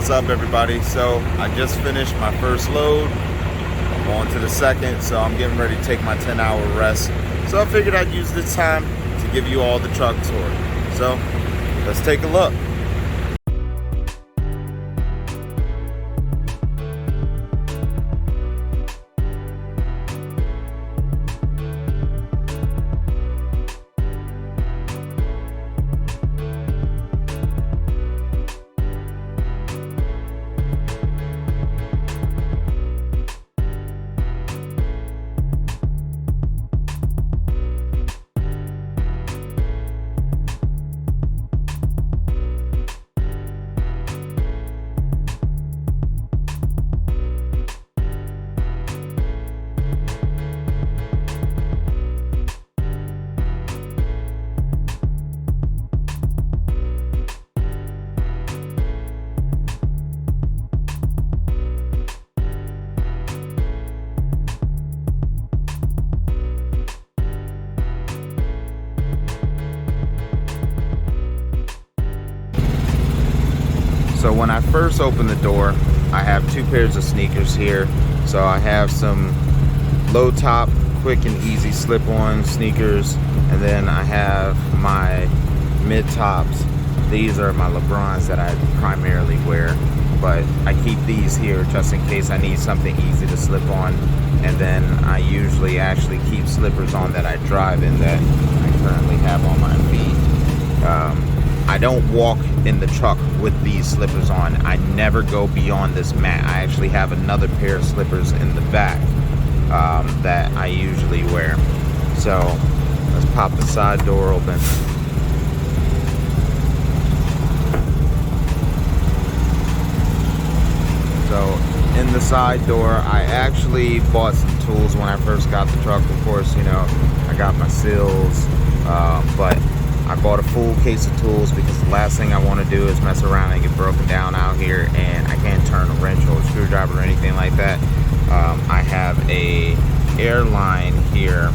What's up, everybody? So I just finished my first load. I'm on to the second, so I'm getting ready to take my 10-hour rest. So I figured I'd use this time to give you all the truck tour. So let's take a look. So when I first opened the door, I have two pairs of sneakers here. So I have some low top, quick and easy slip-on sneakers, and then I have my mid tops. These are my LeBrons that I primarily wear, but I keep these here just in case I need something easy to slip on. And then I usually actually keep slippers on that I drive in that I currently have on my feet. I don't walk in the truck with these slippers on. I never go beyond this mat. I actually have another pair of slippers in the back that I usually wear. So let's pop the side door open. So in the side door, I actually bought some tools when I first got the truck. Of course, you know, I got my seals, but I bought a full case of tools because the last thing I want to do is mess around and get broken down out here, and I can't turn a wrench or a screwdriver or anything like that. I have a airline here.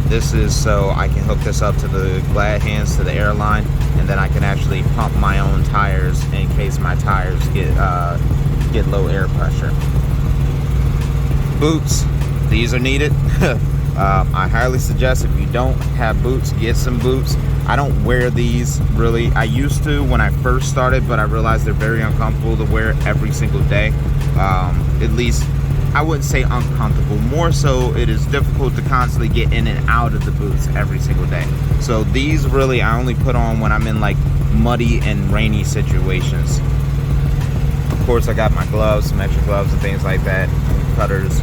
This is so I can hook this up to the glad hands to the airline, and then I can actually pump my own tires in case my tires get low air pressure. Boots, these are needed. I highly suggest if you don't have boots, get some boots. I don't wear these really. I used to when I first started, but I realized they're very uncomfortable to wear every single day. At least I wouldn't say uncomfortable, more so it is difficult to constantly get in and out of the boots every single day. So these really I only put on when I'm in like muddy and rainy situations. Of course, I got my gloves, some extra gloves and things like that, cutters.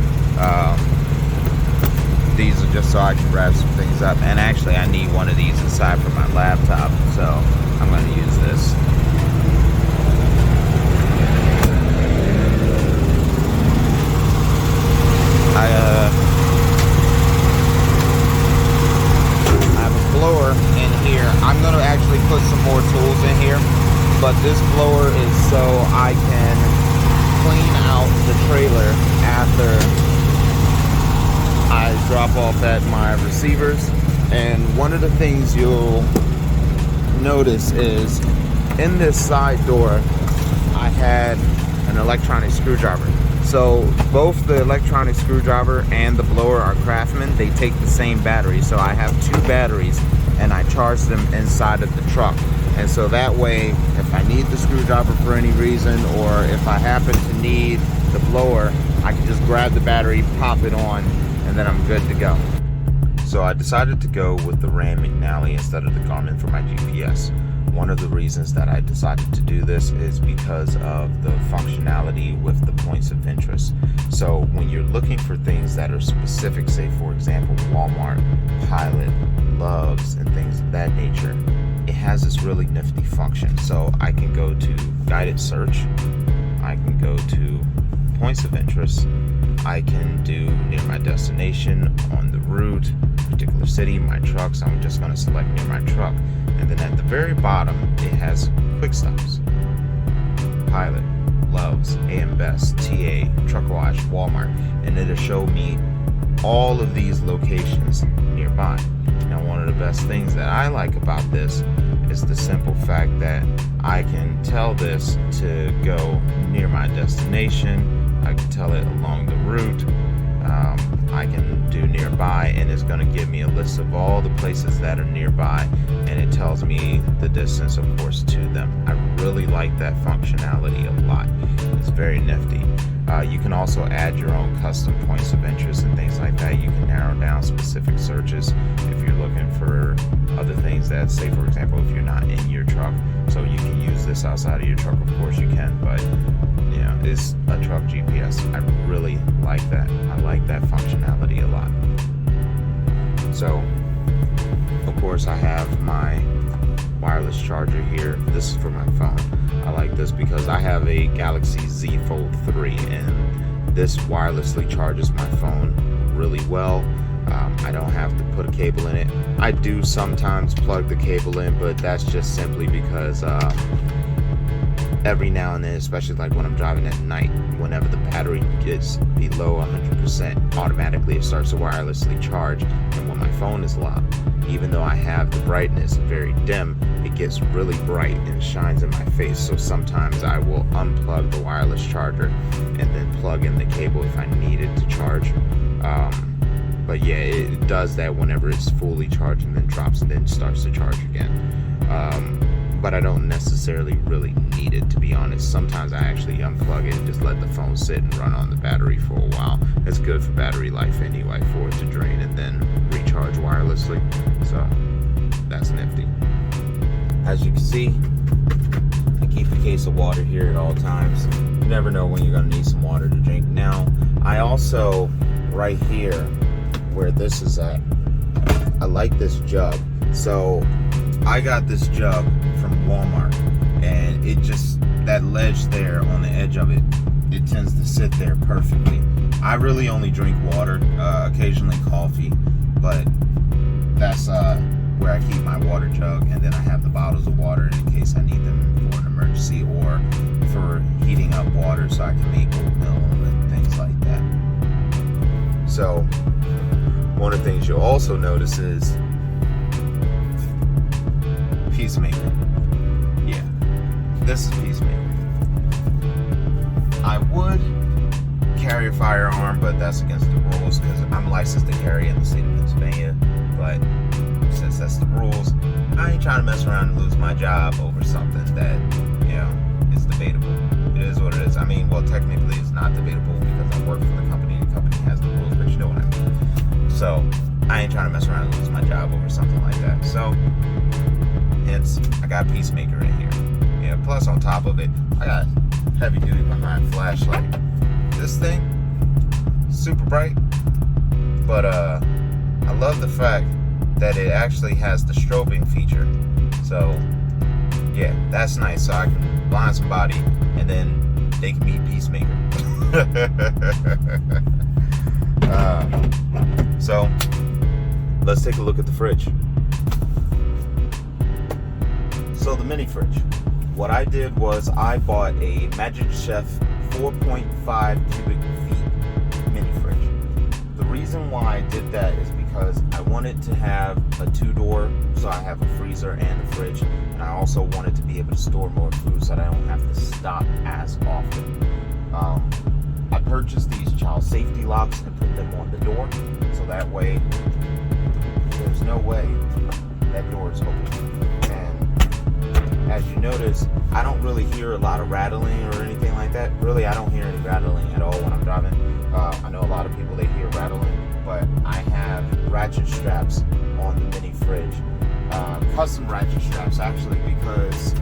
These are just so I can wrap some things up, and actually I need one of these aside from my laptop, so I'm going to use this. I have a blower in here. I'm going to actually put some more tools in here, but this blower is so I can clean out the trailer after I drop off at my receivers. And one of the things you'll notice is in this side door I had an electronic screwdriver. So both the electronic screwdriver and the blower are Craftsman. They take the same battery, so I have two batteries and I charge them inside of the truck. And so that way, if I need the screwdriver for any reason, or if I happen to need the blower, I can just grab the battery, pop it on, and then I'm good to go. So I decided to go with the Rand McNally instead of the Garmin for my GPS. One of the reasons that I decided to do this is because of the functionality with the points of interest. So when you're looking for things that are specific, say for example Walmart, Pilot, Loves, and things of that nature, it has this really nifty function. So I can go to guided search, I can go to points of interest, I can do near my destination, on the route, particular city, my truck, so I'm just going to select near my truck. And then at the very bottom, it has quick stops. Pilot, Loves, AM Best, TA, Truck Wash, Walmart, and it'll show me all of these locations nearby. Now, one of the best things that I like about this is the simple fact that I can tell this to go near my destination. I can tell it along the route. I can do nearby, and it's going to give me a list of all the places that are nearby, and it tells me the distance, of course, to them. I really like that functionality a lot. It's very nifty. You can also add your own custom points of interest and things like that. You can narrow down specific searches if you're looking for other things that, say for example, if you're not in your truck, so you can use this outside of your truck, of course you can, but you know, it's a truck GPS. I really like that. I like that functionality a lot. So of course I have my wireless charger here. This is for my phone. I like this because I have a Galaxy Z Fold 3, and this wirelessly charges my phone really well. I don't have to put a cable in it. I do sometimes plug the cable in, but that's just simply because every now and then, especially like when I'm driving at night, whenever the battery gets below 100%, automatically it starts to wirelessly charge. And when my phone is locked, even though I have the brightness very dim, it gets really bright and shines in my face. So sometimes I will unplug the wireless charger and then plug in the cable if I need it to charge. But yeah, it does that whenever it's fully charged and then drops and then starts to charge again. But I don't necessarily really need it, to be honest. Sometimes I actually unplug it and just let the phone sit and run on the battery for a while. It's good for battery life anyway, for it to drain and then recharge wirelessly. So that's nifty. As you can see, I keep a case of water here at all times. You never know when you're gonna need some water to drink. Now, I also, right here, where this is at, I like this jug. So I got this jug from Walmart, and it just, that ledge there on the edge of it, it tends to sit there perfectly. I really only drink water, occasionally coffee, but that's where I keep my water jug, and then I have the bottles of water in case I need them for an emergency or for heating up water so I can make oatmeal and things like that. So one of the things you'll also notice is Peacemaker. Yeah, this is Peacemaker. I would carry a firearm, but that's against the rules because I'm licensed to carry in the state of Pennsylvania. But since that's the rules, I ain't trying to mess around and lose my job over something that, you know, is debatable. It is what it is. I mean, well, technically it's not debatable because I work for the company. The company has the rules, but you know what I mean. So I ain't trying to mess around and lose my job over something like that. So hence, I got Peacemaker in here. Yeah, plus on top of it, I got heavy duty behind flashlight. This thing, super bright, but I love the fact that it actually has the strobing feature. So yeah, that's nice. So I can blind somebody and then they can meet Peacemaker. So let's take a look at the fridge. So the mini fridge, what I did was I bought a Magic Chef 4.5 cubic feet mini fridge. The reason why I did that is because I wanted to have a 2-door, so I have a freezer and a fridge, and I also wanted to be able to store more food so that I don't have to stop as often. I purchased these child safety locks and put them on the door, so that way there's no way that door is open. As you notice, I don't really hear a lot of rattling or anything like that. Really, I don't hear any rattling at all when I'm driving. I know a lot of people, they hear rattling, but I have ratchet straps on the mini fridge. Custom ratchet straps, actually, because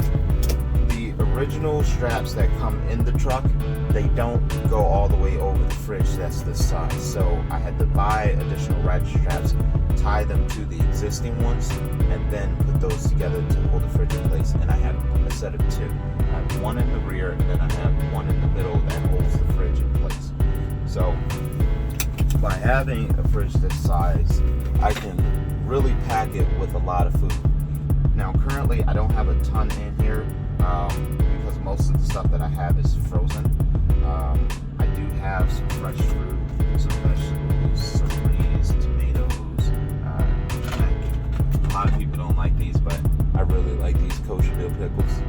the original straps that come in the truck, they don't go all the way over the fridge. That's this size. So I had to buy additional ratchet straps, tie them to the existing ones, and then put those together to hold the fridge in place. And I have a set of 2. I have one in the rear, and then I have one in the middle that holds the fridge in place. So by having a fridge this size, I can really pack it with a lot of food. Now currently I don't have a ton in here because most of the stuff that I have is frozen. I do have some fresh fruit, some vegetables, some greens, tomatoes. A lot of people don't like these, but I really like these kosher dill pickles.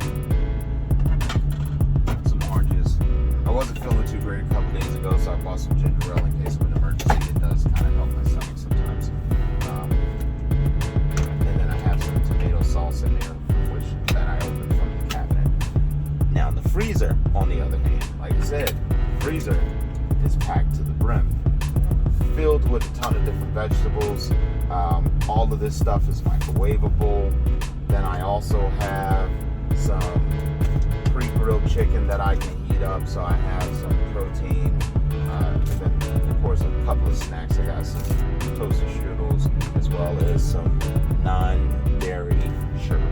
also ginger ale in case of an emergency. It does kind of help my stomach sometimes. And then I have some tomato sauce in there, that I opened from the cabinet. Now in the freezer, on the other hand, like I said, the freezer is packed to the brim, filled with a ton of different vegetables. All of this stuff is microwavable. Then I also have some pre-grilled chicken that I can heat up, so I have some protein. And then, of course, a couple of snacks. I got some toasted strudels as well as some non-dairy sugar.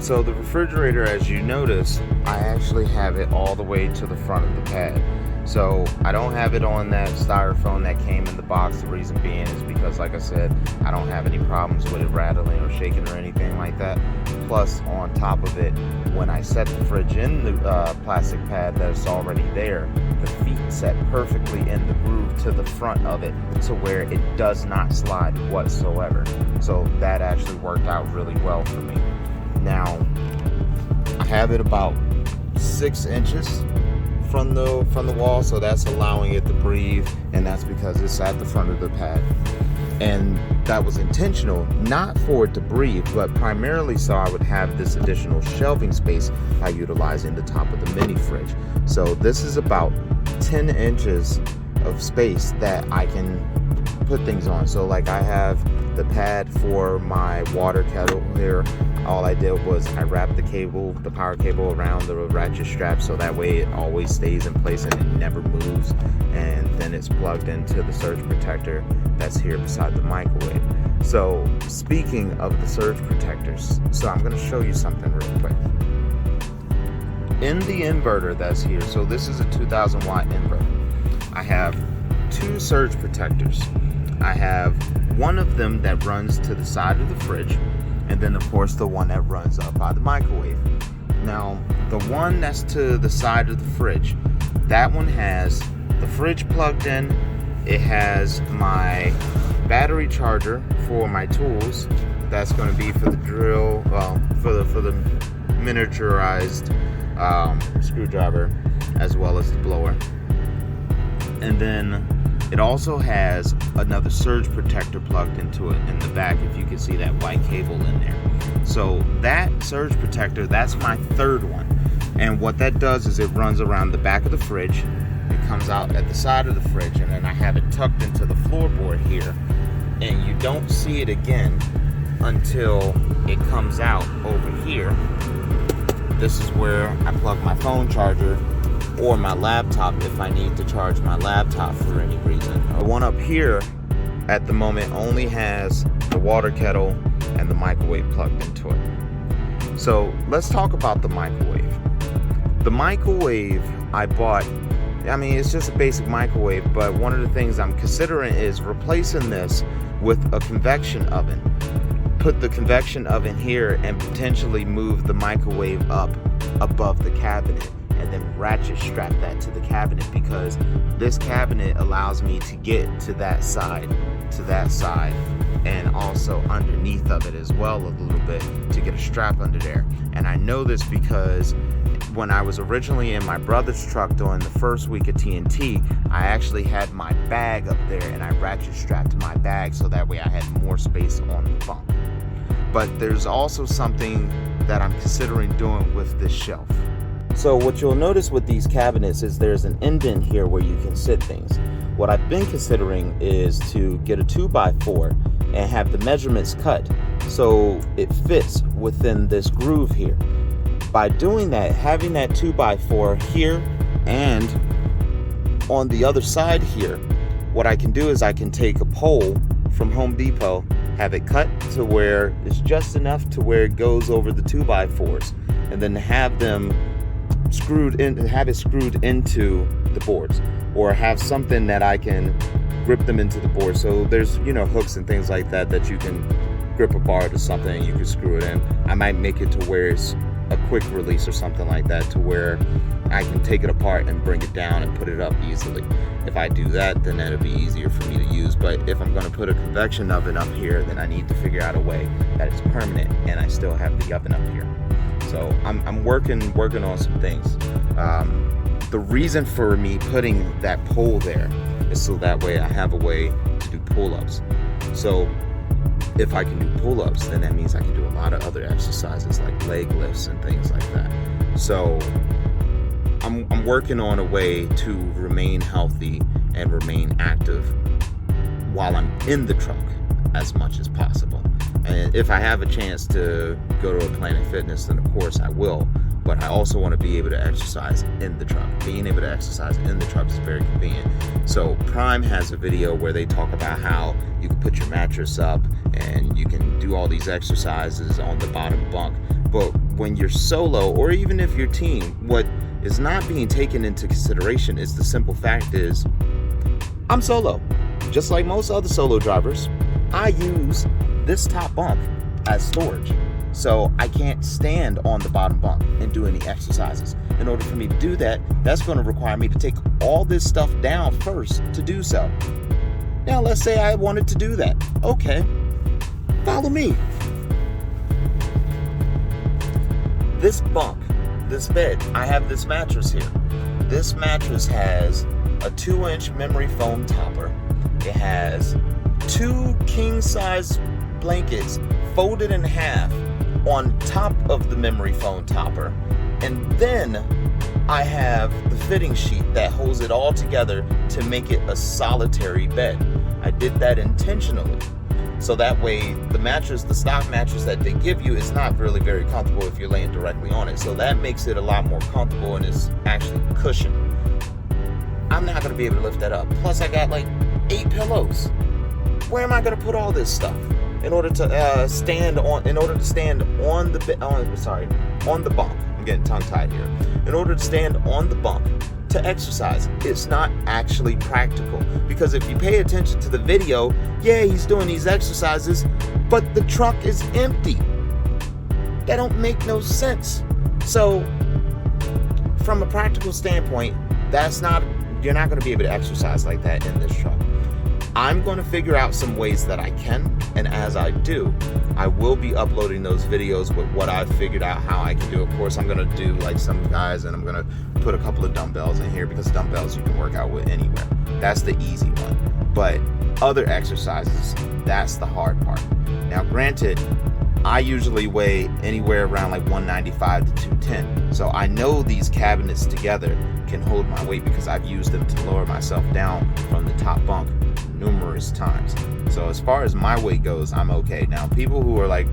So the refrigerator, as you notice, I actually have it all the way to the front of the pad. So I don't have it on that styrofoam that came in the box. The reason being is because, like I said, I don't have any problems with it rattling or shaking or anything like that. Plus, on top of it, when I set the fridge in the plastic pad that's already there, the feet set perfectly in the groove to the front of it to where it does not slide whatsoever. So that actually worked out really well for me. Now, I have it about 6 inches from the wall, so that's allowing it to breathe, and that's because it's at the front of the pad. And that was intentional, not for it to breathe, but primarily so I would have this additional shelving space by utilizing the top of the mini fridge. So this is about 10 inches of space that I can put things on. So like I have the pad for my water kettle here. All I did was I wrapped the power cable around the ratchet strap, so that way it always stays in place and it never moves. And then it's plugged into the surge protector that's here beside the microwave. So speaking of the surge protectors, so I'm going to show you something real quick. In the inverter that's here, so this is a 2000 watt inverter, I have 2 surge protectors. I have one of them that runs to the side of the fridge, and then of course the one that runs up by the microwave. Now the one that's to the side of the fridge, that one has the fridge plugged in. It has my battery charger for my tools. That's going to be for the drill, for the miniaturized screwdriver, as well as the blower. And then it also has another surge protector plugged into it in the back, if you can see that white cable in there. So that surge protector, that's my third one. And what that does is it runs around the back of the fridge. It comes out at the side of the fridge, and then I have it tucked into the floorboard here. And you don't see it again until it comes out over here. This is where I plug my phone charger or my laptop if I need to charge my laptop for any reason. The one up here at the moment only has the water kettle and the microwave plugged into it. So let's talk about the microwave. The microwave I bought, I mean, it's just a basic microwave, but one of the things I'm considering is replacing this with a convection oven. Put the convection oven here and potentially move the microwave up above the cabinet, and then ratchet strap that to the cabinet, because this cabinet allows me to get to that side, and also underneath of it as well a little bit to get a strap under there. And I know this because when I was originally in my brother's truck during the first week of TNT, I actually had my bag up there and I ratchet strapped my bag so that way I had more space on the bunk. But there's also something that I'm considering doing with this shelf. So what you'll notice with these cabinets is there's an indent here where you can sit things. What I've been considering is to get a 2x4 and have the measurements cut so it fits within this groove here. By doing that, having that 2x4 here and on the other side here, what I can do is I can take a pole from Home Depot, have it cut to where it's just enough to where it goes over the 2x4s, and then have them screwed in, have it screwed into the boards, or have something that I can grip them into the board. So there's, you know, hooks and things like that that you can grip a bar to something and you can screw it in. I might make it to where it's a quick release or something like that, to where I can take it apart and bring it down and put it up easily. If I do that, then that'll be easier for me to use. But if I'm going to put a convection oven up here, then I need to figure out a way that it's permanent and I still have the oven up here. So I'm working on some things. The reason for me putting that pole there is so that way I have a way to do pull-ups. So if I can do pull-ups, then that means I can do a lot of other exercises like leg lifts and things like that. So I'm working on a way to remain healthy and remain active while I'm in the truck as much as possible. And if I have a chance to go to a Planet Fitness, then of course I will. But I also want to be able to exercise in the truck. Being able to exercise in the truck is very convenient. So Prime has a video where they talk about how you can put your mattress up and you can do all these exercises on the bottom bunk. But when you're solo, or even if you're team, what is not being taken into consideration is the simple fact is, I'm solo. Just like most other solo drivers, I use this top bunk as storage. So I can't stand on the bottom bunk and do any exercises. In order for me to do that, that's going to require me to take all this stuff down first to do so. Now let's say I wanted to do that. Okay, follow me. This bunk, this bed, I have this mattress here. This mattress has a 2-inch memory foam topper. It has 2 king-size blankets folded in half on top of the memory foam topper. And then I have the fitting sheet that holds it all together to make it a solitary bed. I did that intentionally. So that way the mattress, the stock mattress that they give you, is not really very comfortable if you're laying directly on it. So that makes it a lot more comfortable and it's actually cushioned. I'm not gonna be able to lift that up. Plus I got like 8 pillows. Where am I gonna put all this stuff in order to stand on the bunk? I'm getting tongue-tied here. In order to stand on the bunk to exercise, it's not actually practical. Because if you pay attention to the video, yeah, he's doing these exercises, but the truck is empty. That don't make no sense. So from a practical standpoint, you're not going to be able to exercise like that in this truck. I'm going to figure out some ways that I can, and as I do, I will be uploading those videos with what I've figured out how I can do. Of course, I'm going to do like some guys, and I'm going to put a couple of dumbbells in here, because dumbbells you can work out with anywhere. That's the easy one. But other exercises, that's the hard part. Now, granted, I usually weigh anywhere around like 195 to 210. So I know these cabinets together can hold my weight because I've used them to lower myself down from the top bunk numerous times. So as far as my weight goes, I'm okay. Now, people who are like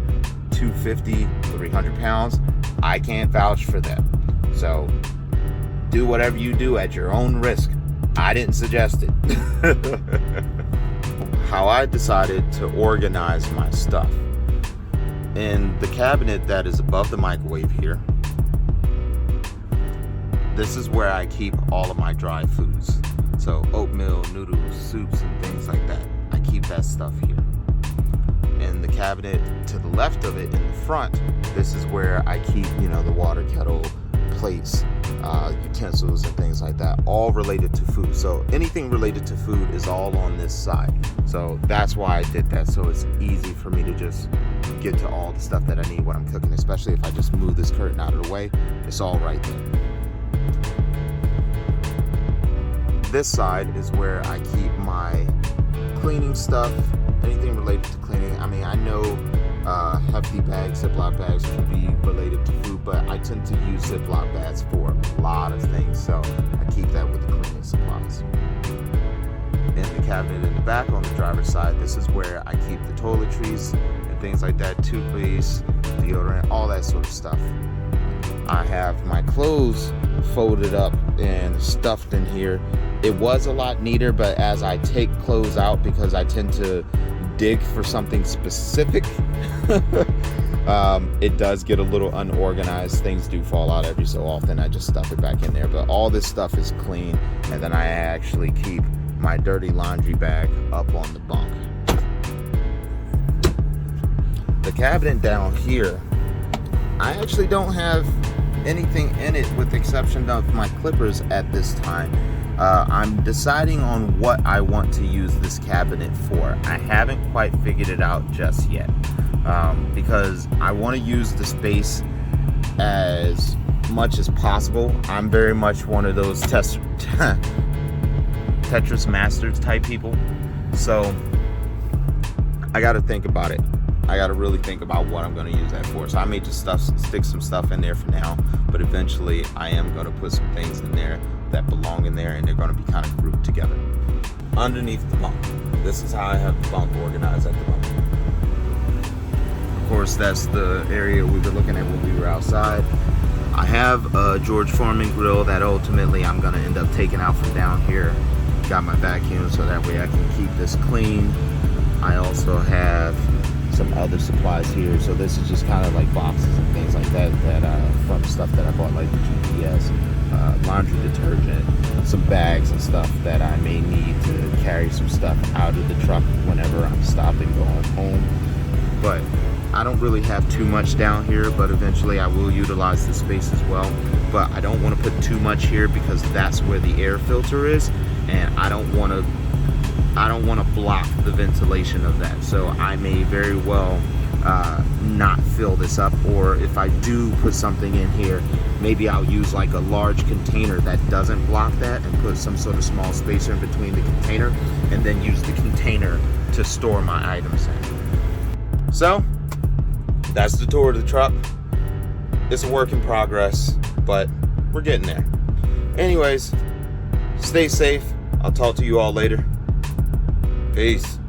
250, 300 pounds, I can't vouch for them. So do whatever you do at your own risk. I didn't suggest it. How I decided to organize my stuff. In the cabinet that is above the microwave here, this is where I keep all of my dry foods. So oatmeal, noodles, soups, and things like that. I keep that stuff here. In the cabinet to the left of it, in the front, this is where I keep, the water kettle, plates, utensils, and things like that, all related to food. So anything related to food is all on this side. So that's why I did that, so it's easy for me to just get to all the stuff that I need when I'm cooking, especially if I just move this curtain out of the way. It's all right there. This side is where I keep my cleaning stuff, anything related to cleaning. I mean, I know hefty bags, Ziploc bags can be related to food, but I tend to use Ziploc bags for a lot of things, so I keep that with the cleaning supplies. In the cabinet in the back on the driver's side, this is where I keep the toiletries and things like that, toothpaste, deodorant, all that sort of stuff. I have my clothes folded up and stuffed in here. It was a lot neater, but as I take clothes out, because I tend to dig for something specific, it does get a little unorganized. Things do fall out every so often. I just stuff it back in there, but all this stuff is clean. And then I actually keep my dirty laundry bag up on the bunk. The cabinet down here, I actually don't have anything in it with the exception of my clippers at this time. I'm deciding on what I want to use this cabinet for. I haven't quite figured it out just yet, because I want to use the space as much as possible. I'm very much one of those Tetris Masters type people. So I got to think about it. I got to really think about what I'm going to use that for. So I may just stick some stuff in there for now, but eventually I am going to put some things in there that belong in there, and they're going to be kind of grouped together. Underneath the bunk, this is how I have the bunk organized at the moment. Of course, that's the area we were looking at when we were outside. I have a George Foreman grill that ultimately I'm going to end up taking out from down here. Got my vacuum so that way I can keep this clean. I also have some other supplies here, so this is just kind of like boxes and things like that from stuff that I bought, like the GPS, laundry detergent, some bags and stuff that I may need to carry some stuff out of the truck whenever I'm stopping going home. But I don't really have too much down here, but eventually I will utilize the space as well. But I don't want to put too much here because that's where the air filter is, and I don't want to block the ventilation of that. So I may very well not fill this up, or if I do put something in here, maybe I'll use like a large container that doesn't block that and put some sort of small spacer in between the container, and then use the container to store my items in. So that's the tour of the truck. It's a work in progress, but we're getting there. Anyways, stay safe. I'll talk to you all later. Peace.